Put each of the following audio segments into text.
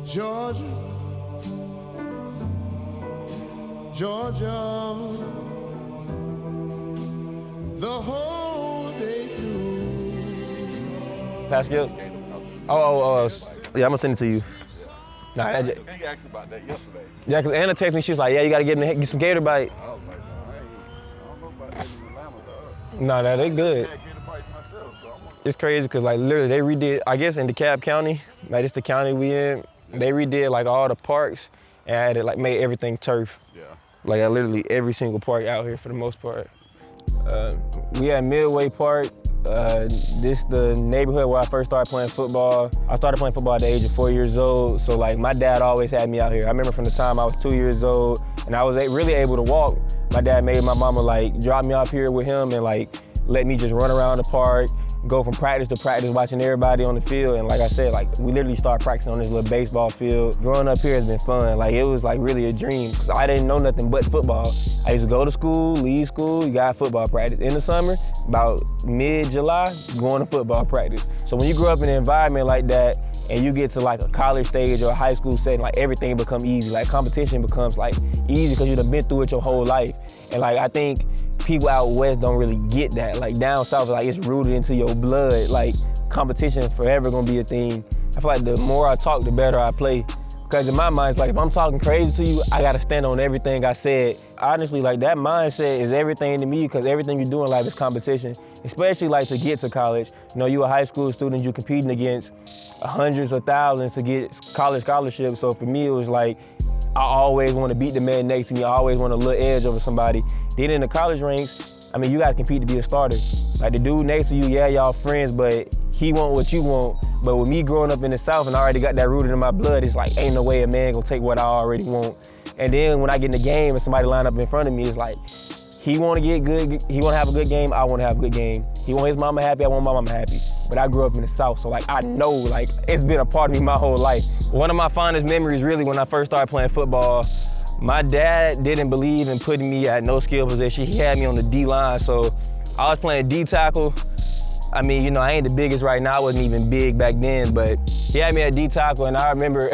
Georgia, Georgia, the whole day through. Pascal? Yeah, I'm gonna send it to you. Nah, He asked about that yesterday. yeah, cause Anna texted me, she was like, yeah, you gotta get some Gator Bite. I was like, no, I don't know about that in Atlanta. Nah, they good. I had Gator Bites myself, so I'm gonna... It's crazy cause like literally they redid, I guess in DeKalb County, like it's the county we in, they redid like all the parks and added like made everything turf. Yeah. Like literally every single park out here for the most part. We at Midway Park. This the neighborhood where I first started playing football. I started playing football at the age of 4 years old, so like my dad always had me out here. I remember from the time I was 2 years old and I was really able to walk, my dad made my mama like drop me off here with him and like let me just run around the park, go from practice to practice, watching everybody on the field. And like I said, like we literally started practicing on this little baseball field. Growing up here has been fun. Like it was like really a dream because I didn't know nothing but football. I used to go to school, leave school, you got football practice. In the summer, about mid-July, going to football practice. So when you grow up in an environment like that and you get to like a college stage or a high school setting, like everything becomes easy. Like competition becomes like easy because you've been through it your whole life. And like I think people out west don't really get that. Like down south, like it's rooted into your blood. Like competition forever gonna be a thing. I feel like the more I talk, the better I play. Because in my mind, it's like if I'm talking crazy to you, I gotta stand on everything I said. Honestly, like that mindset is everything to me because everything you do in life is competition. Especially like to get to college. You know, you a high school student, you competing against hundreds of thousands to get college scholarships. So for me, it was like, I always want to beat the man next to me. I always want a little edge over somebody. Then in the college ranks, I mean, you gotta compete to be a starter. Like the dude next to you, yeah, y'all friends, but he want what you want. But with me growing up in the South and I already got that rooted in my blood, it's like, ain't no way a man gonna take what I already want. And then when I get in the game and somebody line up in front of me, it's like, he wanna get good, he wanna have a good game, I wanna have a good game. He want his mama happy, I want my mama happy. But I grew up in the South, so like I know, like it's been a part of me my whole life. One of my fondest memories really when I first started playing football, my dad didn't believe in putting me at no skill position. He had me on the D-line, so I was playing D-tackle. I mean, you know, I ain't the biggest right now. I wasn't even big back then, but he had me at D-tackle, and I remember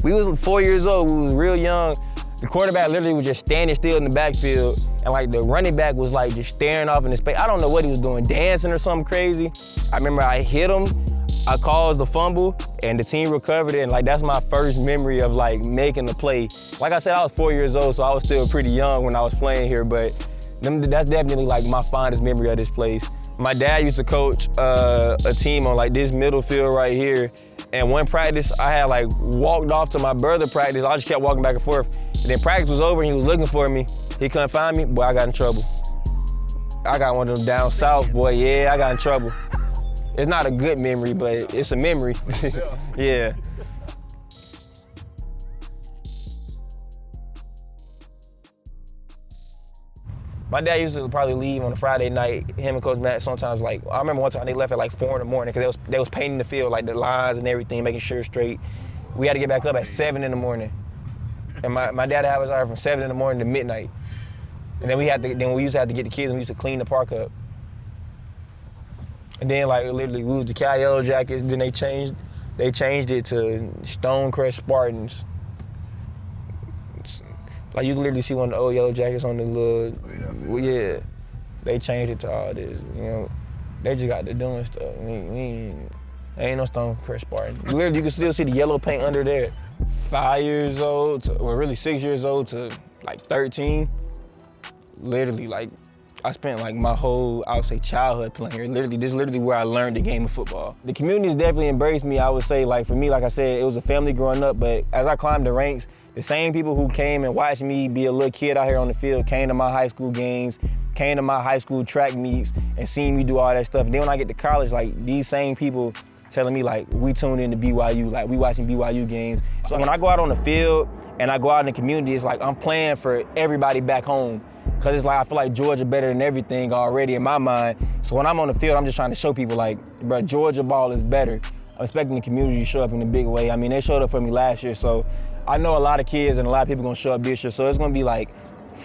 we was 4 years old. We was real young. The quarterback literally was just standing still in the backfield, and like the running back was like just staring off into space. I don't know what he was doing, dancing or something crazy. I remember I hit him, I caused the fumble, and the team recovered it, and like that's my first memory of like making the play. Like I said, I was 4 years old, so I was still pretty young when I was playing here, but that's definitely like my fondest memory of this place. My dad used to coach a team on like this middle field right here, and one practice I had like walked off to my brother practice. I just kept walking back and forth. And then practice was over and he was looking for me. He couldn't find me, boy, I got in trouble. I got one of them down south, boy, yeah, I got in trouble. It's not a good memory, but it's a memory. Yeah. My dad used to probably leave on a Friday night. Him and Coach Matt sometimes like, I remember one time they left at like 4 in the morning because they was painting the field, like the lines and everything, making sure it's straight. We had to get back up at 7 in the morning. And my dad had us out from 7 in the morning to midnight. And then we used to have to get the kids and we used to clean the park up. And then like literally we was the Cal Yellow Jackets, then they changed it to Stonecrest Spartans. Like you can literally see one of the old Yellow Jackets on the little, yeah. They changed it to all this, you know. They just got to doing stuff. Ain't no Stonecrest Spartan. Literally, you can still see the yellow paint under there. 5 years old, really 6 years old to like 13. Literally, like, I spent like my whole, I would say, childhood playing here. Literally, this is literally where I learned the game of football. The community has definitely embraced me. I would say, like, for me, like I said, it was a family growing up, but as I climbed the ranks, the same people who came and watched me be a little kid out here on the field came to my high school games, came to my high school track meets, and seen me do all that stuff. And then when I get to college, like, these same people telling me, like, we tuned in to BYU, like, we watching BYU games. So when I go out on the field and I go out in the community, it's like I'm playing for everybody back home. Cause it's like, I feel like Georgia better than everything already in my mind. So when I'm on the field, I'm just trying to show people like, bro, Georgia ball is better. I'm expecting the community to show up in a big way. I mean, they showed up for me last year, so I know a lot of kids and a lot of people gonna show up this year, so it's gonna be like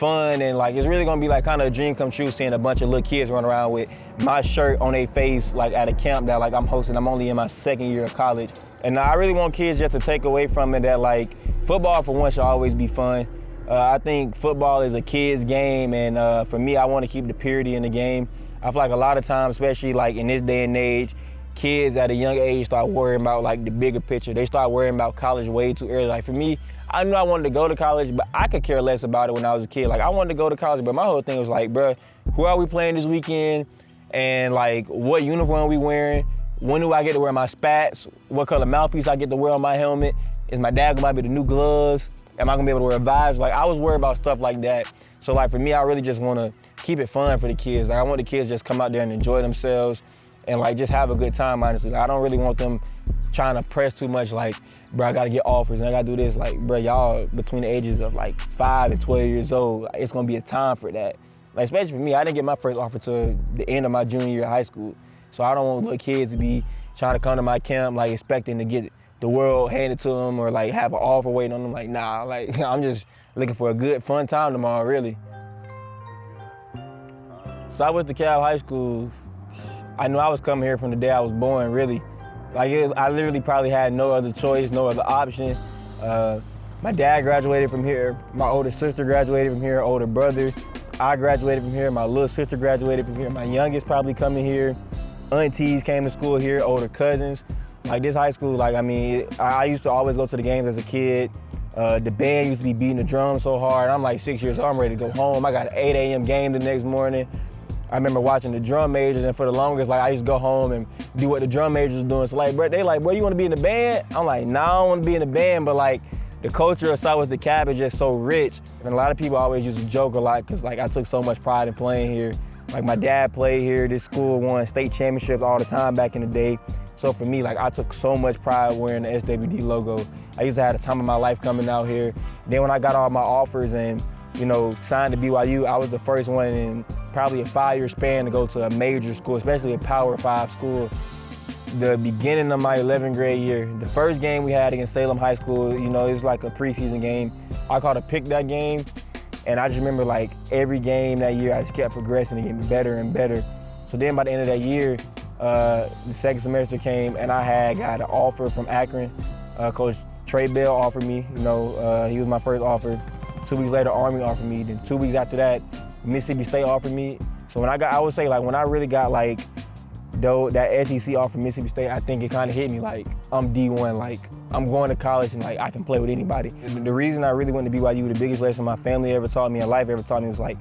fun, and like it's really gonna be like kind of a dream come true seeing a bunch of little kids run around with my shirt on their face like at a camp that like I'm hosting. I'm only in my second year of college. And I really want kids just to take away from it that like football for one should always be fun. I think football is a kid's game, and for me, I want to keep the purity in the game. I feel like a lot of times, especially like in this day and age, kids at a young age start worrying about like the bigger picture. They start worrying about college way too early. Like for me, I knew I wanted to go to college, but I could care less about it when I was a kid. Like I wanted to go to college, but my whole thing was like, bruh, who are we playing this weekend? And like what uniform are we wearing? When do I get to wear my spats? What color mouthpiece I get to wear on my helmet? Is my dad gonna buy me the new gloves? Am I gonna be able to wear vibes? Like I was worried about stuff like that. So like for me, I really just wanna keep it fun for the kids. Like I want the kids to just come out there and enjoy themselves and like just have a good time, honestly. I don't really want them trying to press too much like, bro, I gotta get offers and I gotta do this. Like, bro, y'all between the ages of like 5 and 12 years old, it's gonna be a time for that. Like especially for me, I didn't get my first offer till the end of my junior year of high school. So I don't want little kids to be trying to come to my camp like expecting to get the world handed to them or like have an offer waiting on them. Like, nah, like I'm just looking for a good, fun time tomorrow, really. Southwest DeKalb High School, I knew I was coming here from the day I was born, really. Like, I literally probably had no other choice, no other option. My dad graduated from here, my older sister graduated from here, older brother. I graduated from here, my little sister graduated from here, my youngest probably coming here. Aunties came to school here, older cousins. Like this high school, like I mean, I used to always go to the games as a kid. The band used to be beating the drums so hard. I'm like 6 years old, I'm ready to go home. I got an 8 a.m. game the next morning. I remember watching the drum majors, and for the longest, like I used to go home and do what the drum majors was doing. So like, bro, they like, bro, you want to be in the band? I'm like, nah, I don't want to be in the band, but like the culture of Southwest DeKalb is just so rich. And a lot of people always used to joke a lot because like I took so much pride in playing here. Like my dad played here, this school won state championships all the time back in the day. So for me, like I took so much pride wearing the SWD logo. I used to have the time of my life coming out here. Then when I got all my offers and, you know, signed to BYU, I was the first one in probably a 5-year span to go to a major school, especially a Power 5 school. The beginning of my 11th grade year, the first game we had against Salem High School, you know, it was like a preseason game. I caught a pick that game, and I just remember like every game that year, I just kept progressing and getting better and better. So then by the end of that year, the second semester came and I got an offer from Akron. Coach Trey Bell offered me, you know, he was my first offer. 2 weeks later, Army offered me. Then 2 weeks after that, Mississippi State offered me. So when I would say like when I really got like that SEC offer from Mississippi State, I think it kind of hit me like I'm D1, like I'm going to college and like I can play with anybody. The reason I really went to BYU, the biggest lesson my family ever taught me and life ever taught me was like,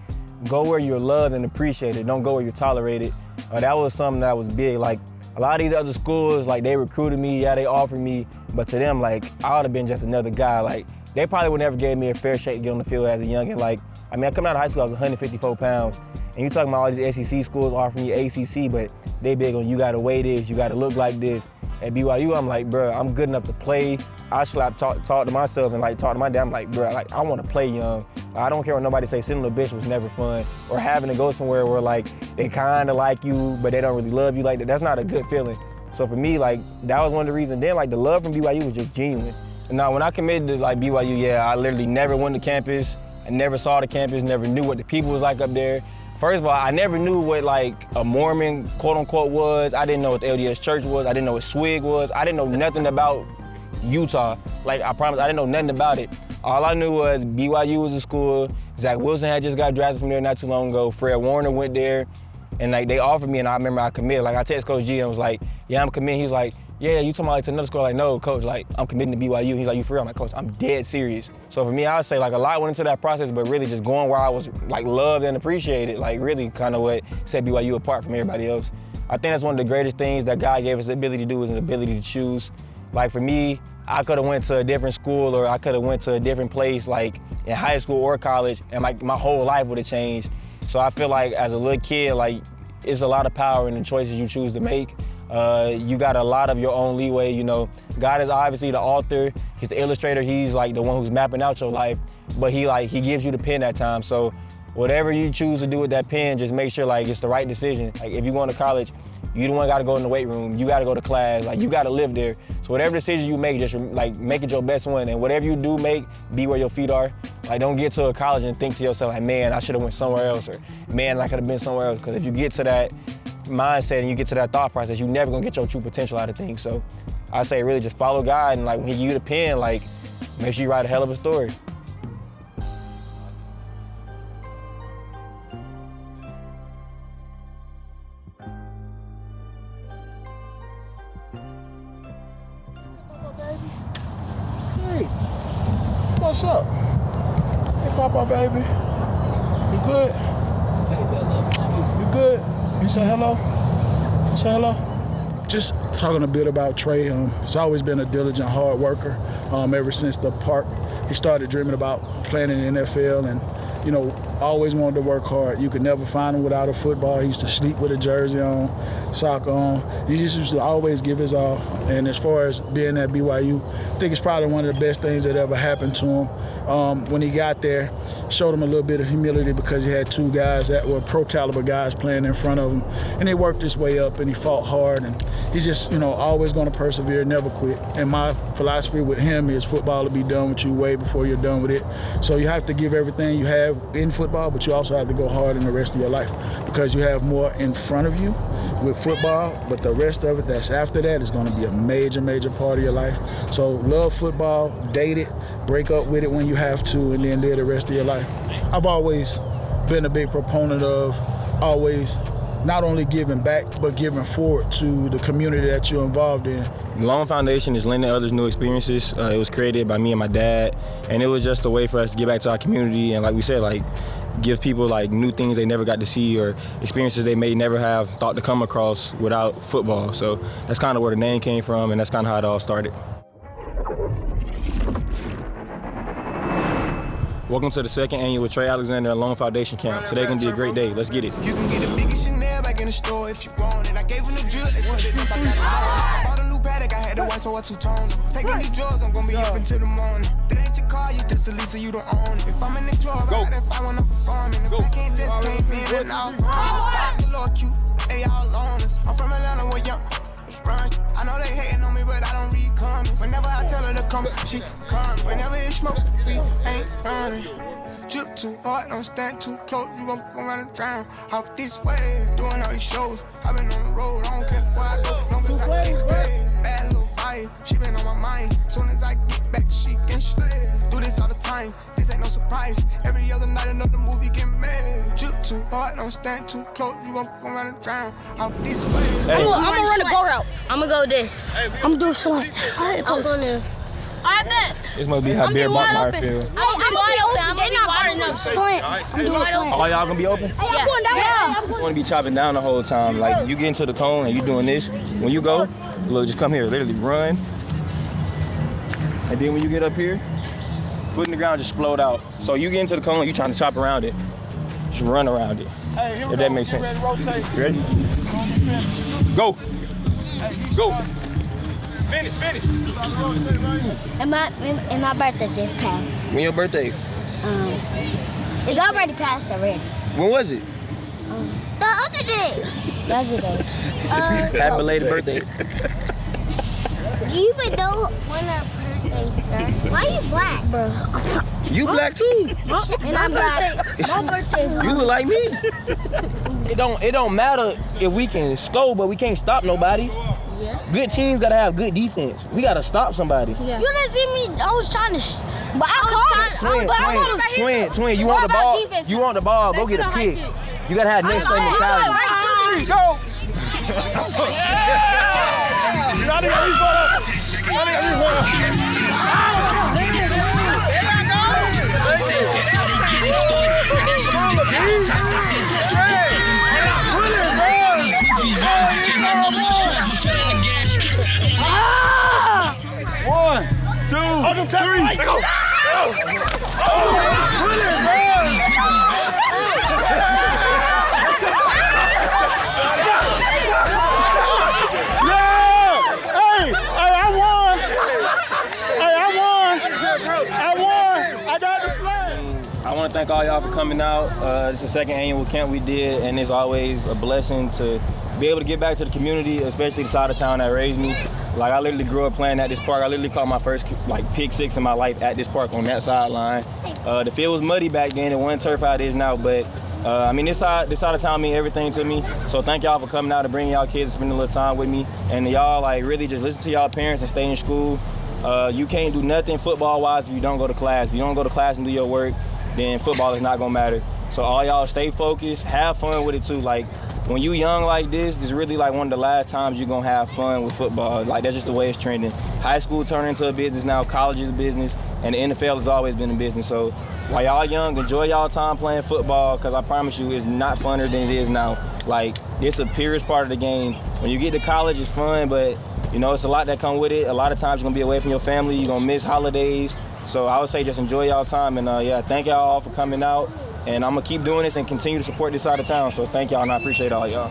go where you're loved and appreciated, don't go where you're tolerated. That was something that was big. Like a lot of these other schools, like they recruited me, yeah, they offered me, but to them, like I would have been just another guy. Like they probably would never gave me a fair shake to get on the field as a youngin'. Like, I mean, coming out of high school, I was 154 pounds. And you talking about all these SEC schools offering me ACC, but they big on you gotta weigh this, you gotta look like this. At BYU, I'm like, bro, I'm good enough to play. I should have talk to myself and like talk to my dad. I'm like, bro, like I wanna play young. I don't care what nobody say, sitting on the bench was never fun. Or having to go somewhere where like they kinda like you, but they don't really love you like that. That's not a good feeling. So for me, like, that was one of the reasons. Then like the love from BYU was just genuine. Now, when I committed to like BYU, yeah, I literally never went to campus. I never saw the campus, never knew what the people was like up there. First of all, I never knew what like a Mormon, quote unquote, was. I didn't know what the LDS church was. I didn't know what SWIG was. I didn't know nothing about Utah. Like, I promise, I didn't know nothing about it. All I knew was BYU was a school. Zach Wilson had just got drafted from there not too long ago. Fred Warner went there, and like they offered me, and I remember I committed. Like I texted Coach G and was like, yeah, I'm committing. He's like, yeah, you talking about like to another school? Like, no, Coach, like I'm committing to BYU. He's like, you for real? I'm like, Coach, I'm dead serious. So for me, I would say like a lot went into that process, but really just going where I was like loved and appreciated, like really kind of what set BYU apart from everybody else. I think that's one of the greatest things that God gave us the ability to do is an ability to choose. Like for me, I could have went to a different school or I could have went to a different place like in high school or college, and like my whole life would have changed. So I feel like as a little kid, like it's a lot of power in the choices you choose to make. You got a lot of your own leeway, you know. God is obviously the author, he's the illustrator, he's like the one who's mapping out your life, but he gives you the pen at times. So whatever you choose to do with that pen, just make sure like it's the right decision. Like if you're going to college, you the one gotta go in the weight room, you gotta go to class, like you gotta live there. So whatever decision you make, just like make it your best one, and whatever you do make, be where your feet are. Like, don't get to a college and think to yourself, like, man, I should have went somewhere else, or man, I could have been somewhere else. Because if you get to that mindset and you get to that thought process, you're never gonna get your true potential out of things. So I say really just follow God, and like when he give you the pen, like make sure you write a hell of a story. Hey, what's up? Hey, Papa, baby. You good? You good? You say hello? You say hello? Just talking a bit about Trey. He's always been a diligent, hard worker. Ever since the park, he started dreaming about playing in the NFL, and always wanted to work hard. You could never find him without a football. He used to sleep with a jersey on, sock on. He just used to always give his all. And as far as being at BYU, I think it's probably one of the best things that ever happened to him. When he got there, showed him a little bit of humility because he had two guys that were pro-caliber guys playing in front of him. And he worked his way up, and he fought hard. And he's just, always going to persevere, never quit. And my philosophy with him is football will be done with you way before you're done with it. So you have to give everything you have in football, but you also have to go hard in the rest of your life because you have more in front of you with football, but the rest of it that's after that is going to be a major, major part of your life. So love football, date it, break up with it when you have to, and then live the rest of your life. I've always been a big proponent of always not only giving back, but giving forward to the community that you're involved in. The Long Foundation is lending others new experiences. It was created by me and my dad, and it was just a way for us to get back to our community and, like we said, like give people like new things they never got to see or experiences they may never have thought to come across without football. So that's kind of where the name came from, and that's kind of how it all started. Welcome to the second annual Trey Alexander Long Foundation Camp. Today's gonna be a great day. Let's get it. You can get a bigger Chanel back in the store if you want it. I gave him the drill, they said it up, I got it on. I bought a new Patek, I had the white, so I two-toned. Taking these drugs, I'm gonna be up until the morning. That ain't your car, you just a Lisa, you don't own it. If I'm in the club, I got if I wanna perform. And if I can't just came in and out. The Lord cute, they all on us. I'm from Atlanta, where young run. I know they hating on me, but I don't read comments. Whenever I tell her to come, she come. Whenever it's smoke, we ain't running. Drip too hard, don't stand too close. You gon' fuck around and drown off this way. Doing all these shows, I been on the road. I don't care where I go, long as I get paid. Bad little vibe, she been on my mind. Soon as I get back, she can slay. Do this all the time, this ain't no surprise. Every other night another movie get made. Drip too hard, don't stand too close. You gon' fuck around and drown off this way. Hey. I'm gonna run a go route. I'm gonna go this. I'm gonna do a slant. I'm gonna. I bet. This must be how Beer Buckmeyer feel. I'm wide open. They're not wide enough. Slant. I'm doing a slant. All y'all gonna be open? Yeah. You wanna be chopping down the whole time. Like you get into the cone and you doing this. When you go, look, just come here, literally run. And then when you get up here, foot in the ground, just explode out. So you get into the cone, you trying to chop around it. Just run around it. If that makes sense. You ready? Go. Go. Finish. And my birthday just passed. When your birthday? It's already passed already. When was it? The other day. The other day. Happy belated birthday. You even know when our birthday starts. Why are you black, bro? You black too. And I'm black. My birthday's You look like me. It don't matter if we can score, but we can't stop nobody. Yeah. Good teams gotta have good defense. We gotta stop somebody. Yeah. You didn't see me. I was trying to. But Twin, you want the ball? Defense, you want the ball? Go get a pick. You gotta have next play mentality. Go. One, two, three, go! I want to thank all y'all for coming out. It's the second annual camp we did, and it's always a blessing to be able to get back to the community, especially the side of town that raised me. Like I literally grew up playing at this park. I literally caught my first like pick six in my life at this park on that sideline. The field was muddy back then. It wasn't turf how it is now, but I mean, this side of town mean everything to me. So thank y'all for coming out and bringing y'all kids and spending a little time with me. And y'all like really just listen to y'all parents and stay in school. You can't do nothing football-wise if you don't go to class. If you don't go to class and do your work, then football is not gonna matter. So all y'all stay focused, have fun with it too. Like when you young like this is really like one of the last times you're gonna have fun with football. Like that's just the way it's trending. High school turned into a business now, college is a business, and the NFL has always been a business. So while y'all young, enjoy y'all time playing football, because I promise you it's not funner than it is now. Like it's the purest part of the game. When you get to college, it's fun, but you know, it's a lot that come with it. A lot of times you're gonna be away from your family, you're gonna miss holidays. So I would say just enjoy y'all time, and yeah, thank y'all all for coming out. And I'm gonna keep doing this and continue to support this side of town. So thank y'all, and I appreciate all y'all.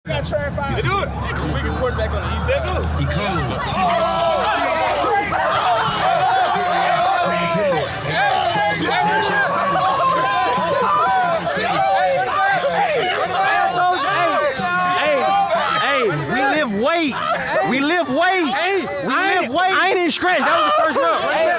They do it. We can quarterback on the east side. We lift weights. I ain't even stretched. That was the first run.